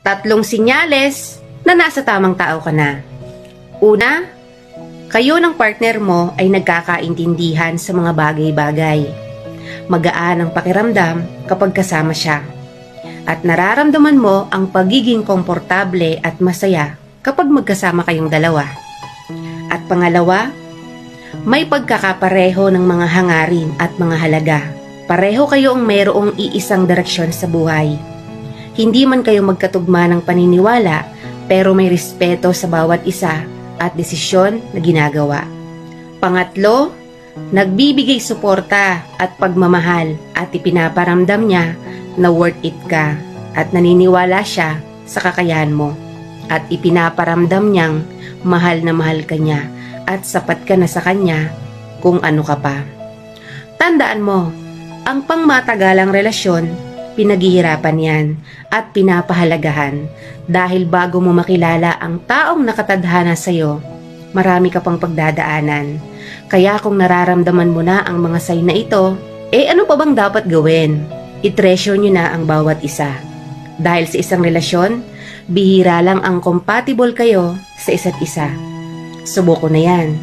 Tatlong sinyales na nasa tamang tao ka na. Una, kayo ng partner mo ay nagkakaintindihan sa mga bagay-bagay. Magaan ang pakiramdam kapag kasama siya. At nararamdaman mo ang pagiging komportable at masaya kapag magkasama kayong dalawa. At pangalawa, may pagkakapareho ng mga hangarin at mga halaga. Pareho kayong mayroong iisang direksyon sa buhay. Hindi man kayo magkatugma ng paniniwala, pero may respeto sa bawat isa at desisyon na ginagawa. Pangatlo, nagbibigay suporta at pagmamahal at ipinaparamdam niya na worth it ka at naniniwala siya sa kakayahan mo at ipinaparamdam niyang mahal na mahal ka niya at sapat ka na sa kanya kung ano ka pa. Tandaan mo, ang pangmatagalang relasyon, pinaghihirapan yan at pinapahalagahan dahil bago mo makilala ang taong nakatadhana sa'yo, marami ka pang pagdadaanan. Kaya kung nararamdaman mo na ang mga sign na ito, ano pa bang dapat gawin? I-treasure nyo na ang bawat isa. Dahil sa isang relasyon, bihira lang ang compatible kayo sa isa't isa. Suboko na yan.